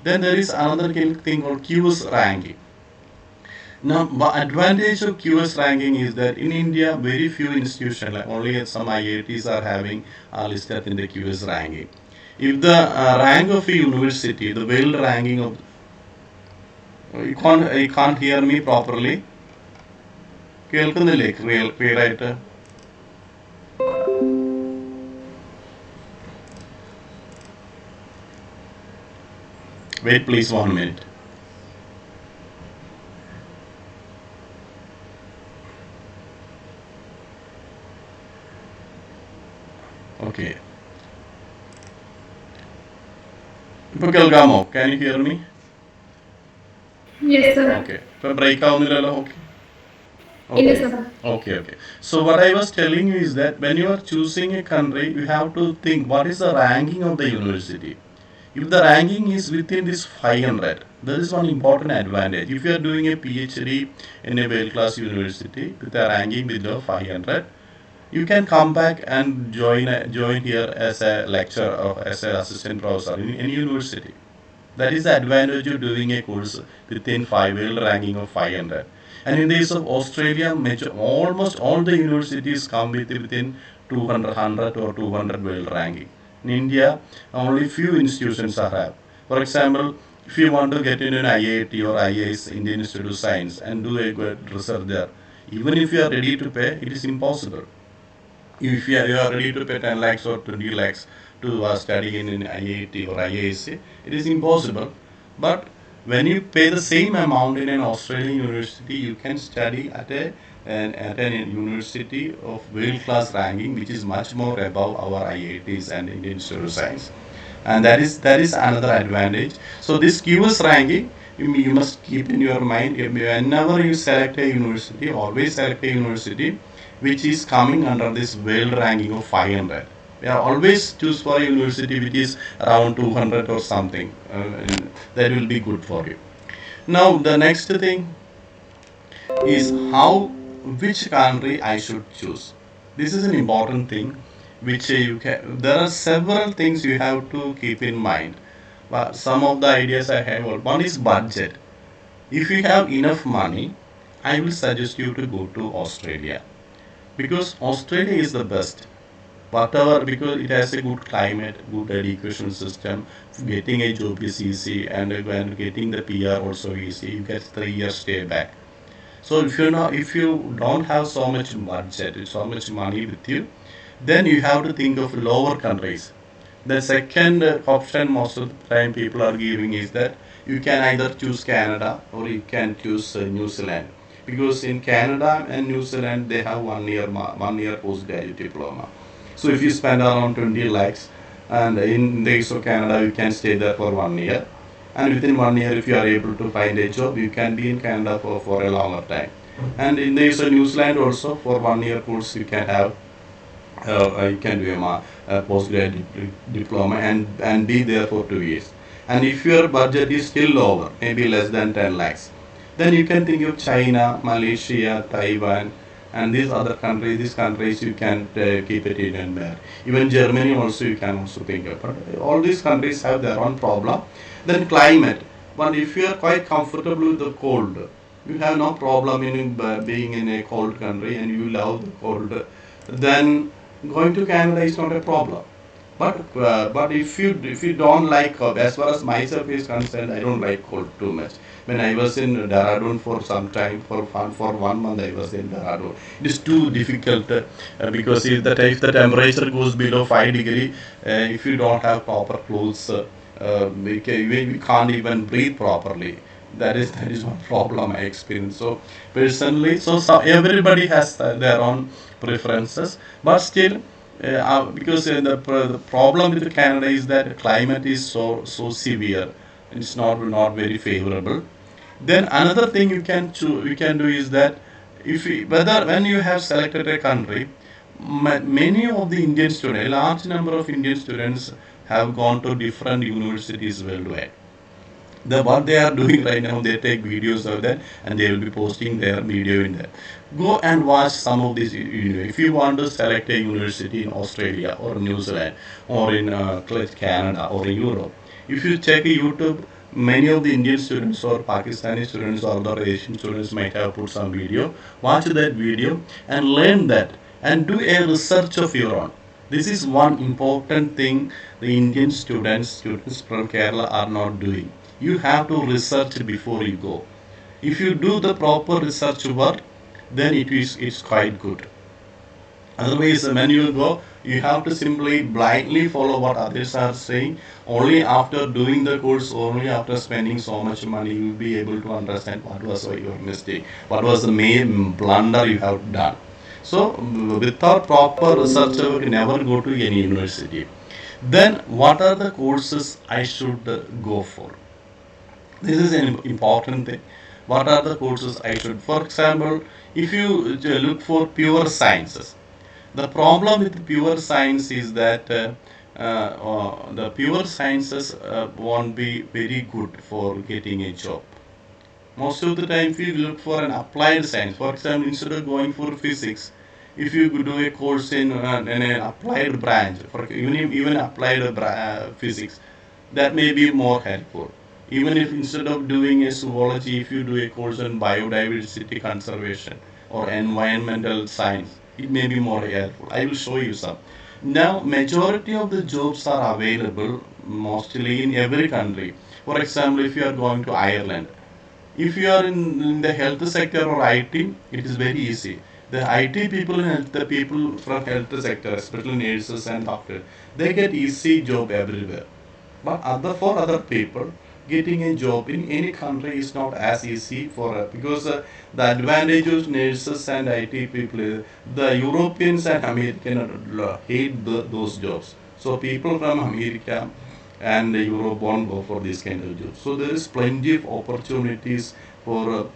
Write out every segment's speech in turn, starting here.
Then there is another thing called QS ranking. Now, the advantage of QS ranking is that in India, very few institutions, like only some IITs are listed in the QS ranking. If the rank of a university, the world ranking of, you can't hear me properly. കേൾക്കുന്നില്ലേ clear ആയിട്ട്? Wait please 1 minute. Okay. ഇപ്പോൾ കേൾക്കാമോ? Can you hear me? Yes, sir. Okay. ഇപ്പോൾ break ആവുന്നില്ലല്ലോ? Okay. Yes, Okay. sir. Okay, okay. So what I was telling you is that when you are choosing a country, you have to think what is the ranking of the university. If the ranking is within this 500, there is one important advantage. If you are doing a PhD in a world-class university with a ranking below 500, you can come back and join here as a lecturer or as an assistant professor in any university. That is the advantage of doing a course within world ranking of 500. And in the case of Australia, almost all the universities come within 200 or 200 world ranking. In India, only few institutions are have. For example, if you want to get into an IIT or IIS, Indian Institute of Science, and do a good research there, even if you are ready to pay, it is impossible. If you are ready to pay 10 lakhs or 20 lakhs to study in an IIT or IISc, it is impossible. But when you pay the same amount in an Australian university, you can study at an university of world class ranking, which is much more above our IITs and Indian Institute of Science. And that is another advantage. So this QS ranking, you must keep in your mind whenever you select a university, always select a university which is coming under this world ranking of 500. We are always choose for a university which is around 200 or something. That will be good for you. Now the next thing is which country I should choose. This is an important thing which there are several things you have to keep in mind. But some of the ideas I have, one is budget. If you have enough money, I will suggest you to go to Australia, because Australia is the best. Whatever, because it has a good climate, good education system, getting a job is easy, and when getting the PR also easy. You get 3 years stay back. So if you don't have so much budget, so much money with you, then you have to think of lower countries. The second option most of the time people are giving is that you can either choose Canada or you can choose New Zealand, because in Canada and New Zealand they have 1 year postgraduate diploma. So if you spend around 20 lakhs, and in the case of Canada you can stay there for 1 year, and within 1 year if you are able to find a job, you can be in Canada for a longer time. And in the case of New Zealand also, for 1 year course you can have you can do a postgraduate diploma and be there for 2 years. And if your budget is still lower, maybe less than 10 lakhs, then you can think of China, Malaysia, Taiwan, and these countries you can keep it in there. Even Germany also you can also think of. But all these countries have their own problem. Then climate. But if you are quite comfortable with the cold, you have no problem in being in a cold country and you love the cold, then going to Canada is not a problem. But if you don't like, as far as myself is concerned, I don't like cold too much. When I was in Dehradun for some time, for 1 month I was in Dehradun. It is too difficult because if the temperature goes below 5 degree, if you don't have proper clothes, we can't even breathe properly. That is one problem I experienced. So personally, everybody has their own preferences, but still, because the problem with Canada is that the climate is so severe. It's not very favorable. Then another thing you can do is that whether when you have selected a country, many of the Indian students, a large number of Indian students have gone to different universities worldwide. What they are doing right now, they take videos of that and they will be posting their video in there. Go and watch some of these. If you want to select a university in Australia or New Zealand or in Canada or in Europe, if you check YouTube, many of the Indian students or Pakistani students or other Asian students might have put some video. Watch that video and learn that and do a research of your own. This is one important thing the Indian students from Kerala are not doing. You have to research before you go. If you do the proper research work, then it's quite good. Otherwise, when you go, you have to simply blindly follow what others are saying. Only after doing the course, only after spending so much money, you will be able to understand what was your mistake, what was the main blunder you have done. So, without proper research, you can never go to any university. Then, what are the courses I should go for? This is an important thing. What are the courses I should? For example, if you look for pure sciences, the problem with pure science is that the pure sciences won't be very good for getting a job. Most of the time, if you look for an applied science, for example, instead of going for physics, if you could do a course in an applied branch, for even applied physics, that may be more helpful. Even if instead of doing a zoology, if you do a course in biodiversity conservation or environmental science, it may be more helpful. I will show you some. Now, majority of the jobs are available mostly in every country. For example, if you are going to Ireland, if you are in the health sector or IT, it is very easy. The IT people and the people from health sector, especially nurses and doctors, they get easy job everywhere. But for other people, getting a job in any country is not as easy for because the advantage of nurses and IT people is the Europeans and Americans hate those jobs. So people from America and Europe won't go for this kind of jobs. So there is plenty of opportunities for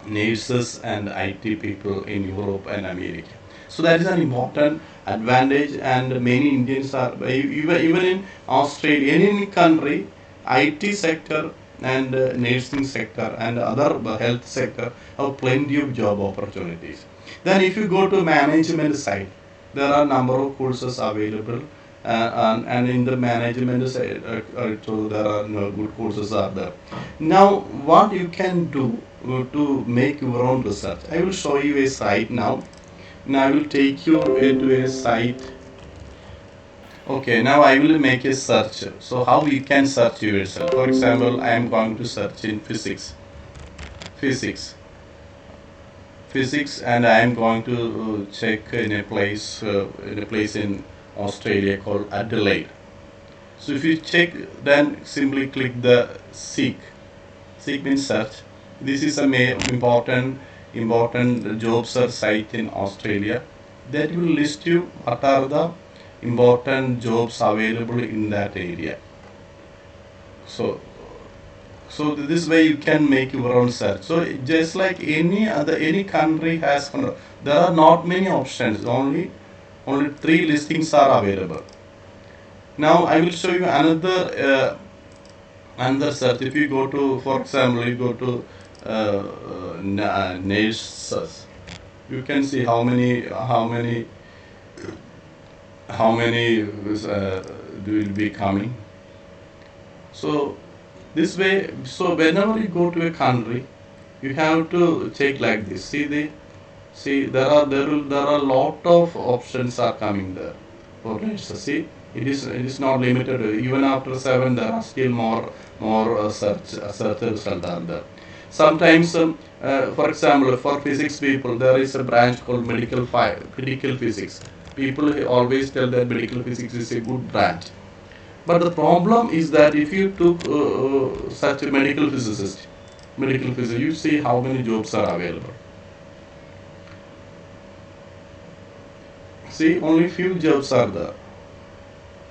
nurses and IT people in Europe and America. So that is an important advantage, and many Indians are even in Australia, any country, IT sector and nursing sector and other health sector have plenty of job opportunities. Then if you go to management side, there are number of courses available, and in the management side, so there are good courses are there. Now, what you can do to make your own research, I will show you a site now. Now I will take you to a site. Okay, now I will make a search. So how you can search yourself? For example, I am going to search in physics, and I am going to check in a place in Australia called Adelaide. So if you check, then simply click the seek. Seek means search. This is a important job search site in Australia that will list you what are the important jobs available in that area. So this way you can make your own search. So just like any country has, there are not many options. Only three listings are available. Now I will show you another search. If you go to, for example, you go to nurses, you can see how many will be coming. So this way, so whenever you go to a country, you have to check like this. See there are a lot of options are coming there for nurses. See, it is not limited. Even after 7, there are still more search results are there. Sometimes, for example, for physics people, there is a branch called medical physics. People always tell that medical physics is a good branch. But the problem is that if you took such a medical physicist, you see how many jobs are available. See, only few jobs are there.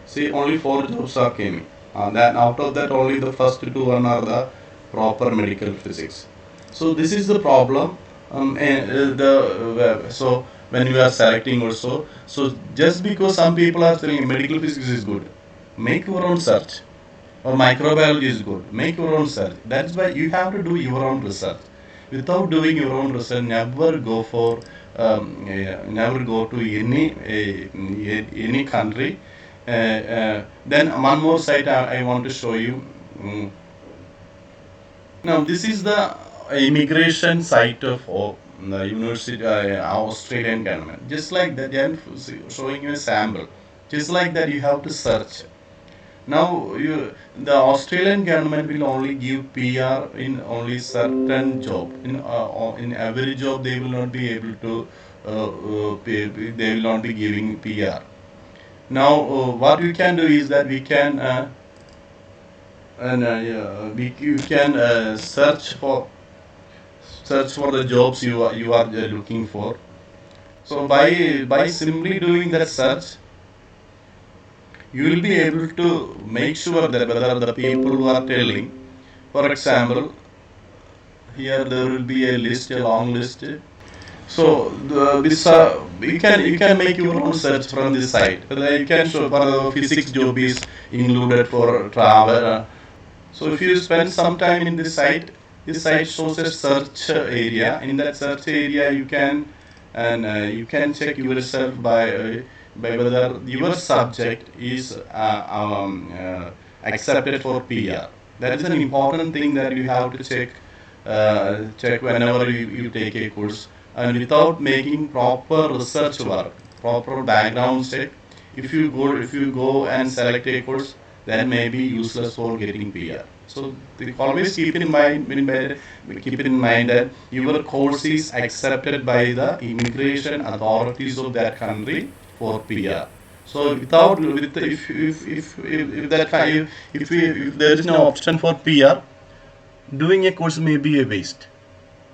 See, only 4 jobs are coming. Then out of that, only the first 2 are the proper medical physics. So this is the problem. So when you are selecting also, so just because some people are saying medical physics is good, make your own search. Or microbiology is good, make your own search. That's why you have to do your own research. Without doing your own research, never go to any country. Then one more site I want to show you. Now, this is the immigration site of the university, Australian government. Just like that, they are showing you a sample. Just like that, you have to search. Now, the Australian government will only give PR in only certain job. In every job, they will not be able to. They will not be giving PR. Now, what we can do is that we can yeah, you can search for the jobs you are looking for. So by simply doing that search, you will be able to make sure that whether the people who are telling, for example, here there will be a list, a long list. So you can make your own search from this site. You can show for the physics job is included for travel. So if you spend some time in this site shows a search area. In that search area, you can check yourself by whether your subject is accepted for PR. That is an important thing that you have to check whenever you take a course, and without making proper research work, proper background check. If you go and select a course, that may be useless for getting PR. So always keep it in mind that your course is accepted by the immigration authorities of that country for PR. So without with if that kind if there is no option for PR, doing a course may be a waste.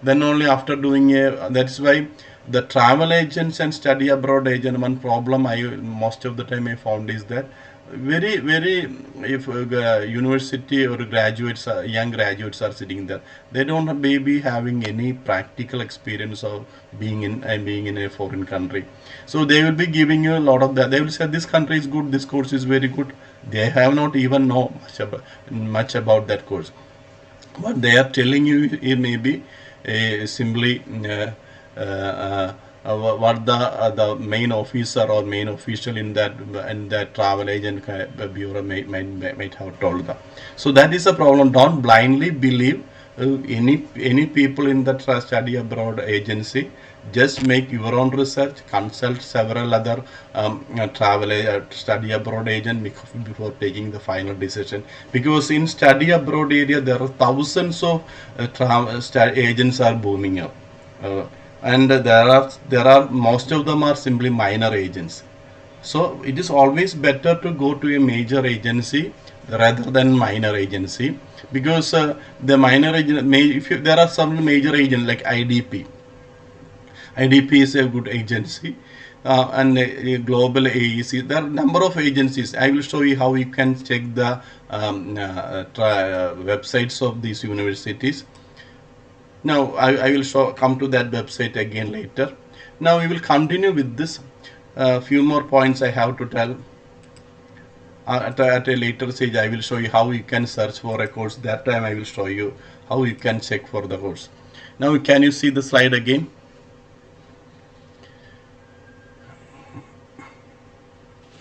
Then only after doing that's why the travel agents and study abroad agent, one problem I most of the time I found is that very if university or graduates young graduates are sitting there, they don't maybe having any practical experience of being in a foreign country. So they will be giving you a lot of that. They will say this country is good, this course is very good. They have not even know much about that course. What they are telling you, it may be simply what the main officer or main official in that travel agent bureau might have told them. So that is a problem. Don't blindly believe any people in the study abroad agency. Just make your own research, consult several other study abroad agent before taking the final decision. Because in study abroad area, there are thousands of agents are booming up. And there are most of them are simply minor agents. So it is always better to go to a major agency rather than minor agency, because the minor agent there are some major agents like IDP. IDP is a good agency, and global AEC. There are a number of agencies. I will show you how you can check the websites of these universities. Now I will come to that website again later. Now we will continue with this. Few more points I have to tell. At a later stage, I will show you how you can search for a course. That time I will show you how you can check for the course. Now can you see the slide again?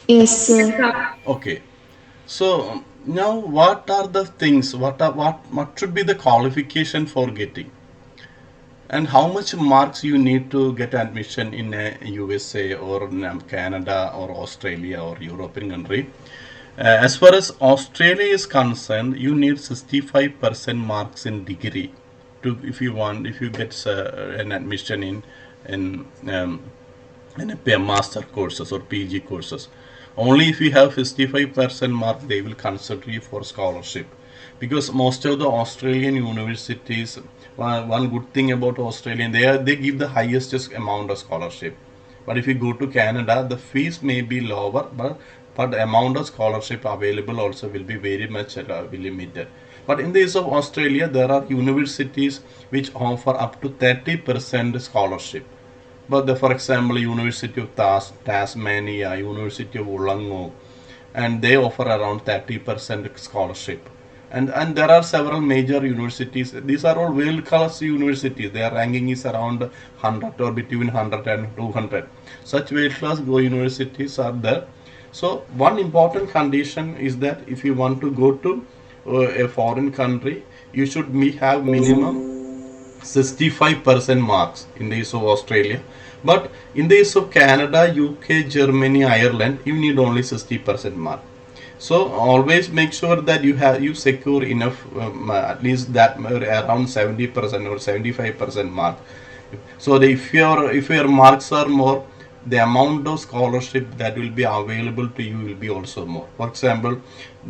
Yes, sir. Okay. So now what are the things? What should be the qualification for getting? And how much marks you need to get admission in a USA or Canada or Australia or European country? As far as Australia is concerned, you need 65% marks in degree to if you get an admission in a master courses or PG courses. Only if you have 55% mark, they will consider you for scholarship. Because most of the Australian universities, one good thing about Australian, they give the highest amount of scholarship. But if you go to Canada, the fees may be lower, but the amount of scholarship available also will be very much limited. But in the case of Australia, there are universities which offer up to 30% scholarship. But for example, University of Tasmania, University of Wollongong, and they offer around 30% scholarship. And there are several major universities. These are all world-class universities. Their ranking is around 100 or between 100 and 200. Such world-class universities are there. So one important condition is that if you want to go to a foreign country, you should have minimum 65% marks in the case of Australia. But in the case of Canada, UK, Germany, Ireland, you need only 60% mark. So always make sure that you secure enough, at least that around 70% or 75% mark. So if your marks are more, the amount of scholarship that will be available to you will be also more. For example,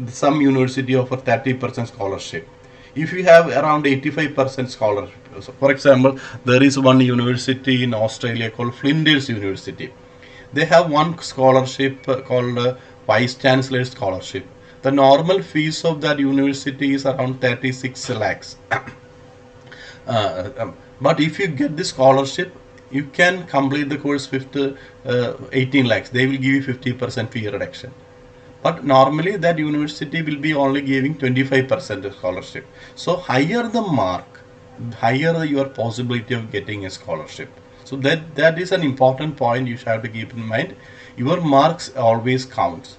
some university offer 30% scholarship. If you have around 85% scholarship, so for example, there is one university in Australia called Flinders University. They have one scholarship called Vice Chancellor Scholarship. The normal fees of that university is around 36 lakhs. But if you get the scholarship, you can complete the course with 18 lakhs. They will give you 50% fee reduction. But normally that university will be only giving 25% scholarship. So higher the mark, higher your possibility of getting a scholarship. So that is an important point you have to keep in mind. Your marks always counts.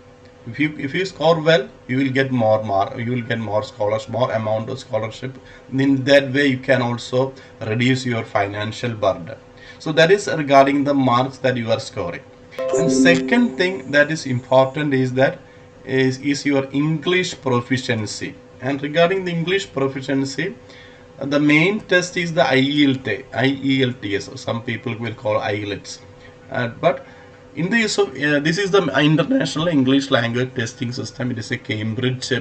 If you score well, you will get more mark, you will get more scholarship, more amount of scholarship. In that way, you can also reduce your financial burden. So that is regarding the marks that you are scoring. And second thing that is important is that is your English proficiency. And regarding the English proficiency, the main test is the IELTS. Some people will call IELTS. But in the use of this is the International English Language Testing System. It is a Cambridge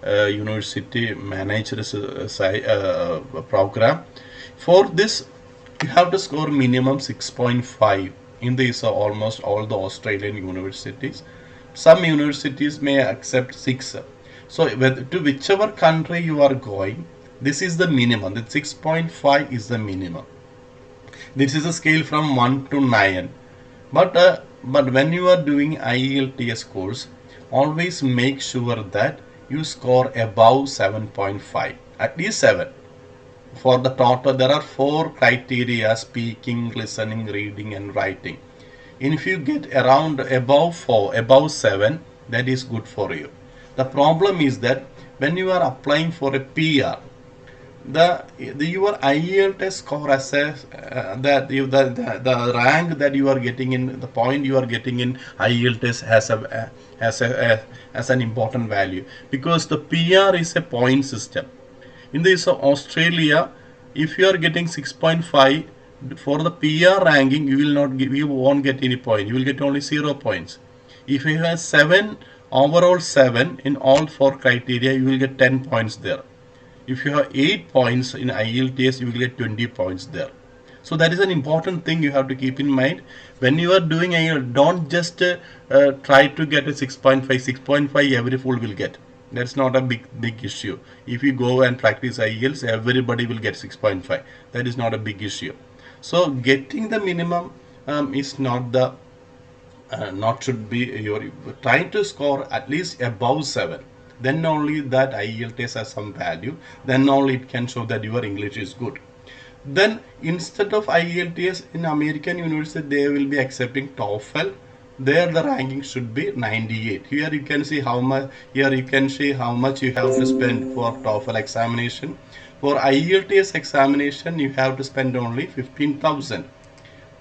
University managed program. For this, you have to score minimum 6.5 in the use of almost all the Australian universities. Some universities may accept 6. So to whichever country you are going, this is the minimum. The 6.5 is the minimum. This is a scale from 1 to 9. But when you are doing IELTS course, always make sure that you score above 7.5, at least 7. For the total, there are 4 criteria: speaking, listening, reading, and writing. And if you get around above 4, above 7, that is good for you. The problem is that when you are applying for a PR, your IELTS score as the rank that you are getting in, the point you are getting in IELTS has an important value, because the PR is a point system. In this Australia, if you are getting 6.5 for the PR ranking, you won't get any point. You will get only 0 points. If you have 7, overall 7 in all 4 criteria, you will get 10 points there. If you have 8 points in IELTS, you will get 20 points there. So that is an important thing you have to keep in mind. When you are doing IELTS, don't just try to get a 6.5. 6.5 every fool will get. That's not a big issue. If you go and practice IELTS, everybody will get 6.5. That is not a big issue. So getting the minimum is not should be your trying to score at least above 7. Then only that IELTS has some value. Then only it can show that your English is good. Then instead of IELTS in American university, they will be accepting TOEFL. There the ranking should be 98. Here you can see how much. Here you can see how much you have to spend for TOEFL examination. For IELTS examination, you have to spend only 15,000.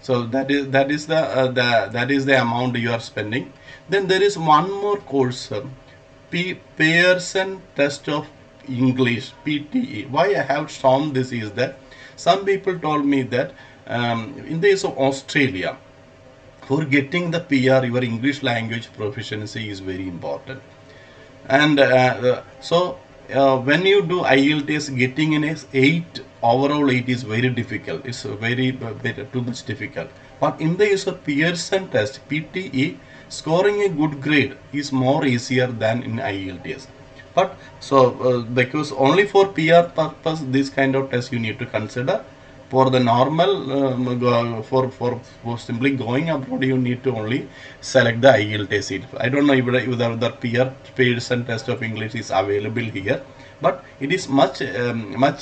So that is the amount you are spending. Then there is one more course, Pearson Test of English, PTE. Why I have shown this is that some people told me that in the case of Australia, for getting the PR, your English language proficiency is very important. And when you do IELTS, getting an 8, overall 8 is very difficult. It's very too much difficult. But in the case of Pearson test, PTE, scoring a good grade is more easier than in IELTS. But because only for PR purpose, this kind of test you need to consider. For the normal, for simply going abroad, you need to only select the IELTS seat. I don't know whether the Pearson test of English is available here, but it is much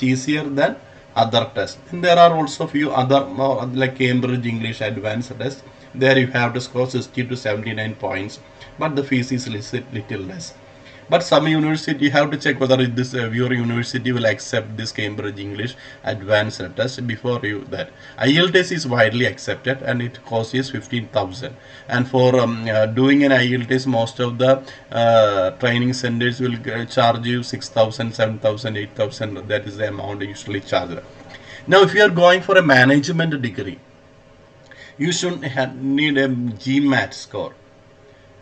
easier than other tests. And there are also few other like Cambridge English Advanced test. There you have to score 60 to 79 points, but the fees is little less. But some university, you have to check whether this your university will accept this Cambridge English advanced test before you that. IELTS is widely accepted and it costs 15,000. And for doing an IELTS, most of the training centers will charge you 6,000, 7,000, 8,000. That is the amount usually charged. Now, if you are going for a management degree, you should need a GMAT score.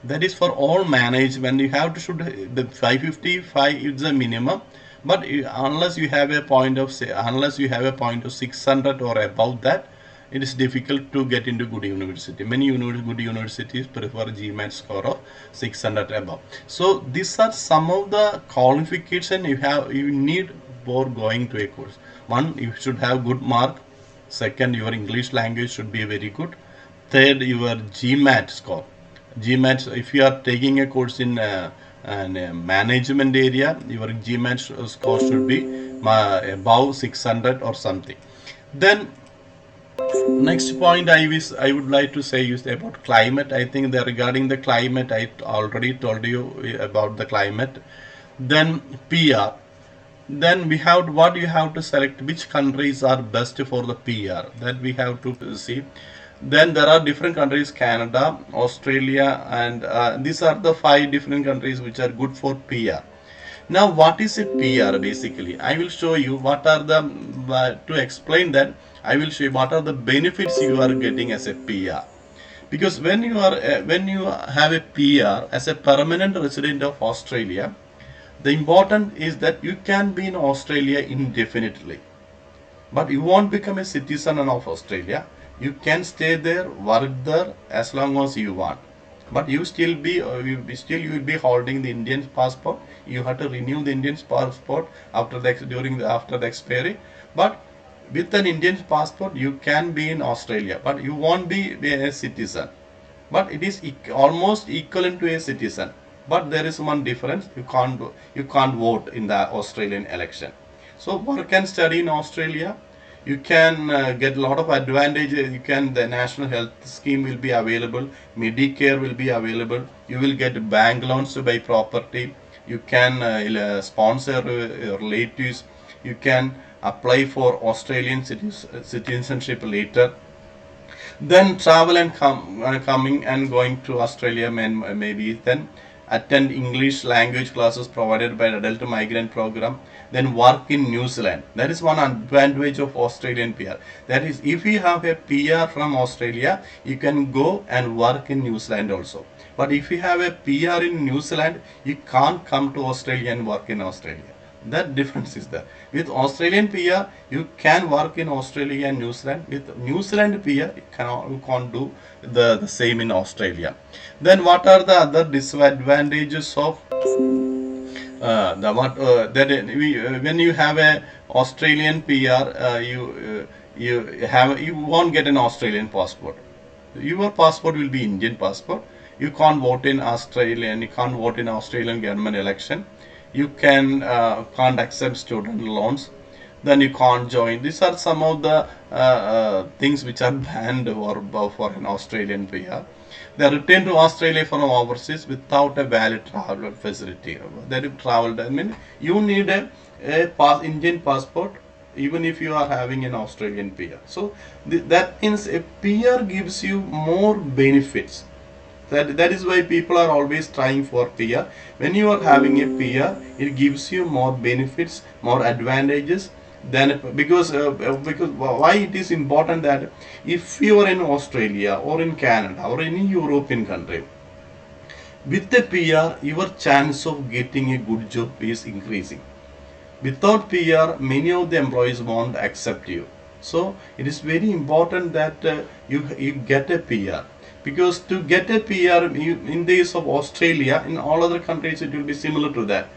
That is for all management. You have to should the 555 is the minimum, but unless you have a point of say, unless you have a point of 600 or above that, it is difficult to get into good university. Many good universities prefer GMAT score of 600 above. So these are some of the qualification you need for going to a course. One, you should have good mark. Second, your English language should be very good. Third, your GMAT score. GMAT, if you are taking a course in management area, your GMAT score should be above 600 or something. Then next point I would like to say is about climate. I think that regarding the climate, I already told you about the climate. Then PR. Then we have what you have to select which countries are best for the PR. That we have to see. Then there are different countries: Canada, Australia, and these are the 5 different countries which are good for PR. Now, what is a PR basically? I will show you what are the to explain that. I will show you what are the benefits you are getting as a PR. Because when you have a PR as a permanent resident of Australia, the important is that you can be in Australia indefinitely, but you won't become a citizen of Australia. You can stay there, work there as long as you want, but you still you will be holding the Indian passport. You have to renew the Indian passport after the expiry. But with an Indian passport, you can be in Australia, but you won't be a citizen. But it is almost equivalent to a citizen. But there is one difference: you can't vote in the Australian election. So work and study in Australia, you can get a lot of advantages. The national health scheme will be available, Medicare will be available, you will get bank loans to buy property, you can sponsor relatives, you can apply for Australian citizenship later. Then travel and coming and going to Australia, maybe then attend English language classes provided by the Adult Migrant Program, then work in New Zealand. That is one advantage of Australian PR. That is, if you have a PR from Australia, you can go and work in New Zealand also. But if you have a PR in New Zealand, you can't come to Australia and work in Australia. That difference is there. With Australian PR, you can work in Australia and New Zealand. With New Zealand PR, you can't do the same in Australia. Then what are the other disadvantages of when you have a Australian PR, you won't get an Australian passport. Your passport will be Indian passport. You can't vote in Australia, and you can't vote in Australian government election. You can't accept student loans. Then you can't join. These are some of the things which are banned for an Australian PR. They return to Australia from overseas without a valid travel facility. That you traveled. I mean, you need a Indian passport even if you are having an Australian PR. So that means a PR gives you more benefits. That is why people are always trying for PR. When you are having a PR, it gives you more benefits, more advantages. Because why it is important that if you are in Australia or in Canada or any European country, with the PR, your chance of getting a good job is increasing. Without PR, many of the employees won't accept you. So it is very important that you get a PR. Because to get a PR in the case of Australia, in all other countries it will be similar to that.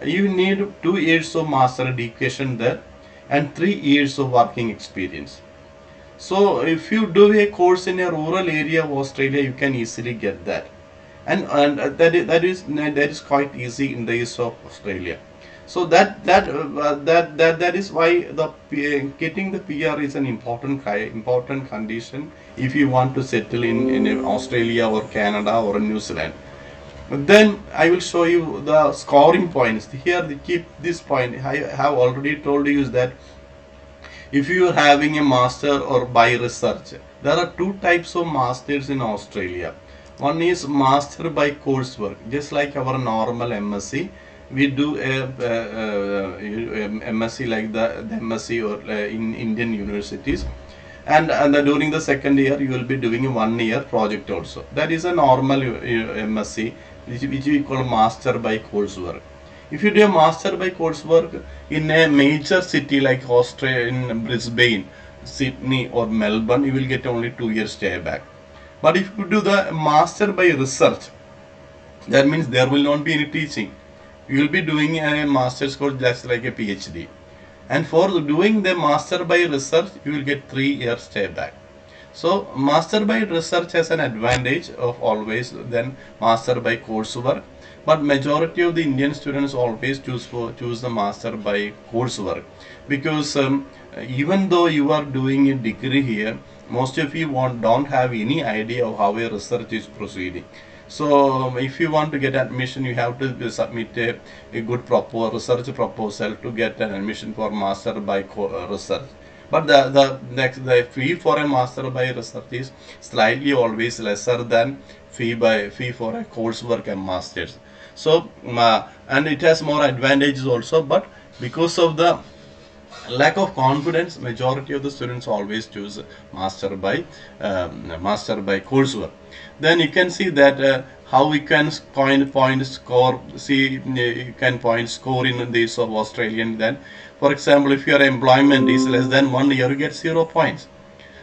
You need 2 years of master education there and 3 years of working experience. So if you do a course in a rural area of Australia, you can easily get that. And that is quite easy in the case of Australia. So that is why getting the PR is an important condition if you want to settle in Australia or Canada or New Zealand. Then I will show you the scoring points. Here, keep this point. I have already told you is that if you are having a master or by research, there are two types of masters in Australia. One is master by coursework, just like our normal MSc. We do a MSc like the MSc or in Indian universities, and during the second year you will be doing a 1 year project also. That is a normal MSc, which we call master by coursework. If you do a master by coursework in a major city like Australia, in Brisbane, Sydney, or Melbourne, you will get only 2 years stay back. But if you do the master by research, that means there will not be any teaching. You will be doing a master's course just like a PhD. And for doing the master by research, you will get 3 years stay back. So master by research has an advantage of always than master by coursework. But majority of the Indian students always choose the master by coursework, because even though you are doing a degree here, most of you don't have any idea of how a research is proceeding. So if you want to get admission, you have to submit a good proper research proposal to get an admission for master by research. But the fee for a master by research is slightly always lesser than fee for a coursework and masters. So and it has more advantages also, but because of the lack of confidence, majority of the students always choose master by coursework. Then you can see that how we can point score. See, you can point score in this of Australian. Then, for example, if your employment is less than 1 year, you get 0 points.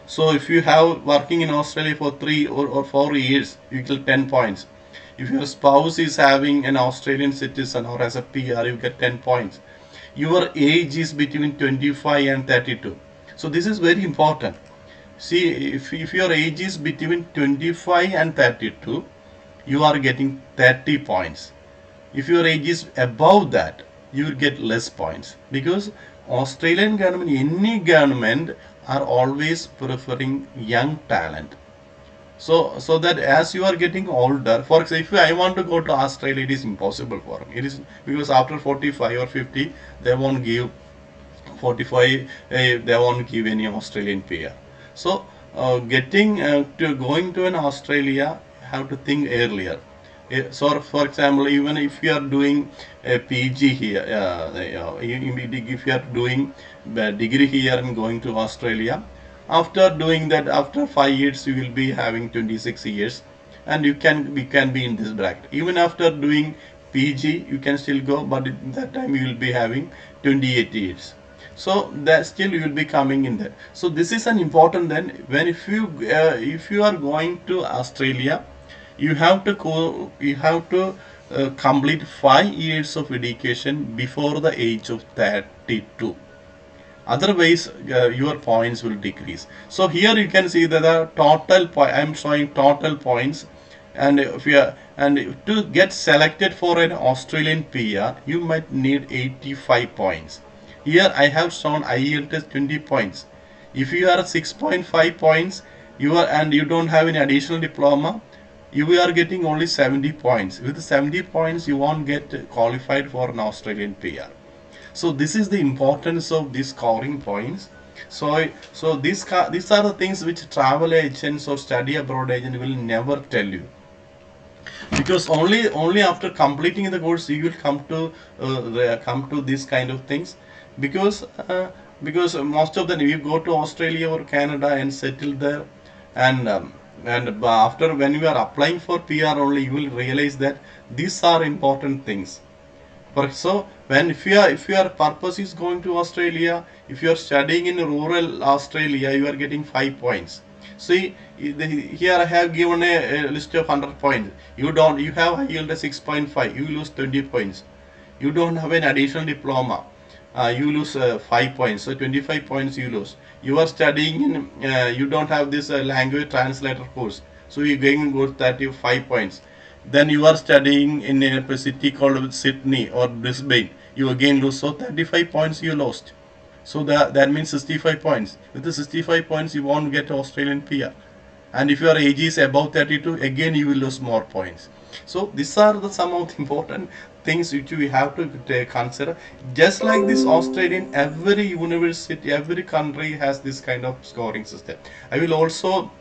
So if you have working in Australia for 3 or 4 years, you get 10 points. If your spouse is having an Australian citizen or as a PR, you get 10 points. Your age is between 25 and 32. So this is very important. See, if your age is between 25 and 32, you are getting 30 points. If your age is above that, you will get less points, because Australian government, any government, are always preferring young talent. So that as you are getting older, for example, if I want to go to Australia, it is impossible for me. It is because after 45 or 50, they won't give 45. They won't give any Australian PR. So getting to going to an Australia, you have to think earlier. So, for example, even if you are doing a PG here, if you are doing a degree here and going to Australia, after doing that, after 5 years, you will be having 26 years, and we can be in this bracket. Even after doing PG, you can still go, but at that time you will be having 28 years. So that still you will be coming in there. So this is an important then when if you are going to Australia, you have to complete 5 years of education before the age of 32. Otherwise your points will decrease. So here you can see that the total I am showing total points, and if you are, and to get selected for an Australian PR, you might need 85 points. Here I have shown IELTS 20 points. If you are 6.5 points, you don't have any additional diploma, you are getting only 70 points. With 70 points, you won't get qualified for an Australian PR. So this is the importance of these scoring points. So these are the things which travel agents or study abroad agent will never tell you, because only after completing the course you will come to this kind of things, because most of them, you go to Australia or Canada and settle there, and after when you are applying for PR only, you will realize that these are important things. So when if your purpose is going to Australia, if you are studying in rural Australia, you are getting 5 points. See, here I have given a list of 100 points. You have yield 6.5. You lose 20 points. You don't have an additional diploma. You lose 5 points. So 25 points you lose. You are studying in. You don't have this language translator course. So you going to go 35 points. Then you are studying in a city called Sydney or Brisbane. You again lose. So 35 points you lost. So that means 65 points. With the 65 points, you won't get Australian PR. And if your age is above 32, again you will lose more points. So these are the some of the important things which we have to consider. Just like this Australian, every university, every country has this kind of scoring system. I will also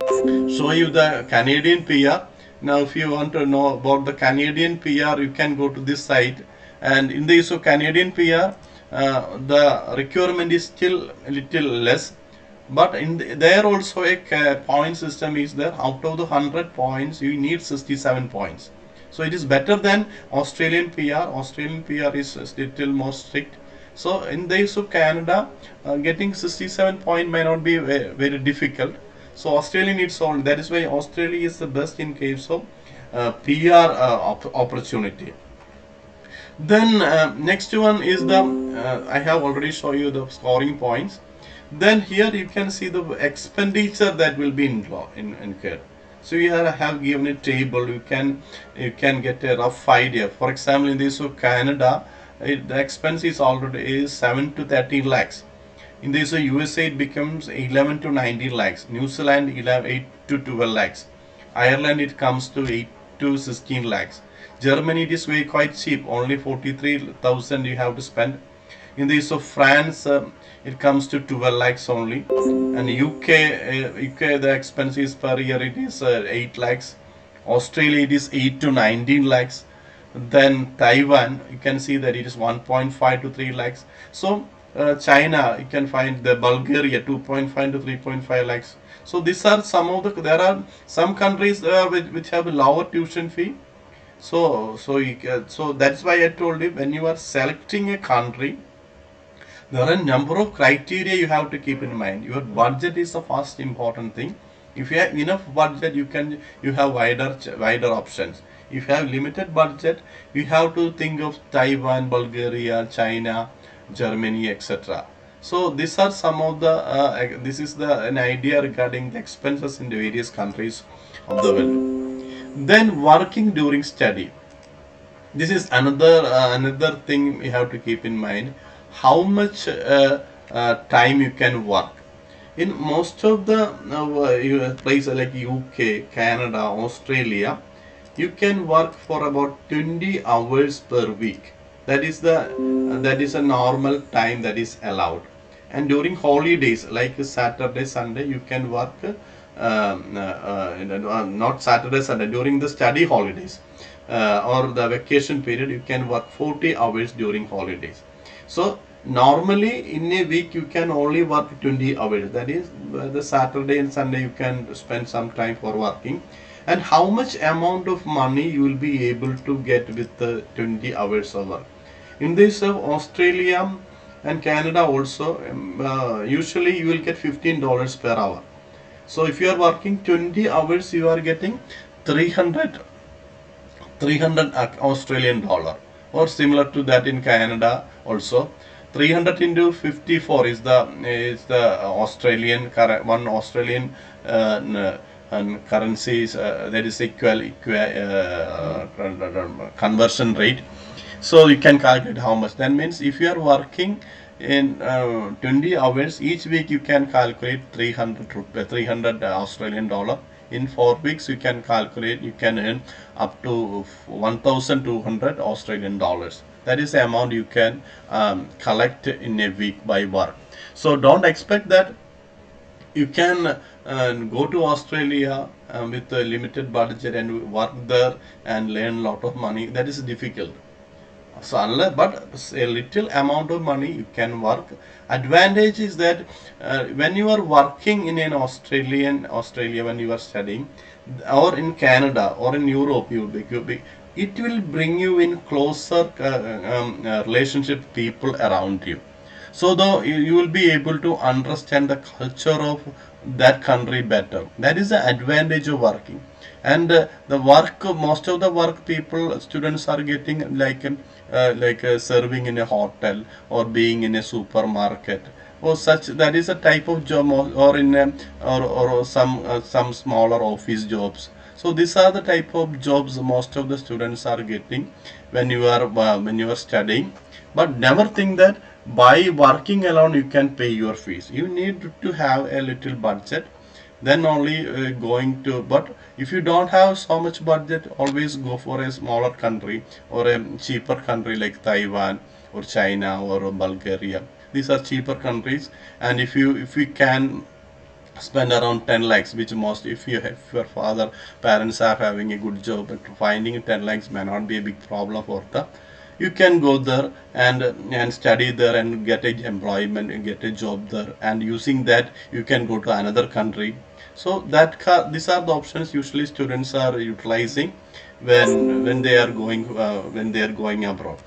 show you the Canadian PR. Now, if you want to know about the Canadian PR, you can go to this site. And in the use of Canadian PR, the requirement is still a little less. But there also a point system is there. Out of the 100 points, you need 67 points. So it is better than Australian PR. Australian PR is a little more strict. So in the use of Canada, getting 67 point may not be very difficult. So Australia needs all. That is why Australia is the best in case of PR opportunity. Then next one is the I have already shown you the scoring points. Then here you can see the expenditure that will be incurred. So you have given a table. You can get a rough idea. For example, in this of Canada, the expense is already 7 to 13 lakhs. In this USA, it becomes 11 to 19 lakhs. New Zealand 8 to 12 lakhs. Ireland, it comes to 8 to 16 lakhs. Germany, it is very quite cheap. Only 43,000 you have to spend. In the case of France, it comes to 12 lakhs only. And UK, the expenses per year, it is 8 lakhs. Australia, it is 8 to 19 lakhs. Then Taiwan, you can see that it is 1.5 to 3 lakhs. So China, you can find the Bulgaria 2.5 to 3.5 lakhs. So these are some of the. There are some countries which have a lower tuition fee. So that's why I told you, when you are selecting a country, there are a number of criteria you have to keep in mind. Your budget is the first important thing. If you have enough budget, you have wider options. If you have limited budget, you have to think of Taiwan, Bulgaria, China, Germany, etc. So these are some of the. This is an idea regarding the expenses in the various countries of the world. Then working during study. This is another thing we have to keep in mind. How much time you can work. In most of the places like UK, Canada, Australia, you can work for about 20 hours per week. That is a normal time that is allowed. And during holidays like Saturday, Sunday, you can work not Saturday, Sunday, during the study holidays or the vacation period, you can work 40 hours during holidays. So normally in a week you can only work 20 hours. That is the Saturday and Sunday you can spend some time for working. And how much amount of money you will be able to get with the 20 hours of work. In this of Australia and Canada also, usually you will get $15 per hour. So if you are working 20 hours, you are getting 300 Australian dollar, or similar to that in Canada also. 300 into 54 is the Australian one Australian currencies, that is equal conversion rate. So you can calculate how much. That means if you are working in 20 hours each week, you can calculate 300 Australian dollar. In 4 weeks, you can calculate, you can earn up to 1,200 Australian dollars. That is the amount you can collect in a week by work. So don't expect that you can go to Australia with a limited budget and work there and learn a lot of money. That is difficult. So but a little amount of money you can work. Advantage is that when you are working in Australia when you are studying, or in Canada or in Europe, it will bring you in closer relationship with people around you. So though you will be able to understand the culture of that country better. That is the advantage of working. And the work, most of the work students are getting like serving in a hotel or being in a supermarket or such. That is a type of job, or in or some smaller office jobs. So these are the type of jobs most of the students are getting when you are studying. But never think that by working alone you can pay your fees. You need to have a little budget. then only going to. But if you don't have so much budget, always go for a smaller country or a cheaper country like Taiwan or China or Bulgaria. These are cheaper countries, and if you can spend around 10 lakhs, which most, if your father parents are having a good job, but finding 10 lakhs may not be a big problem for them. You can go there and study there and get a employment and get a job there, and using that you can go to another country. So these are the options usually students are utilizing when they are going abroad.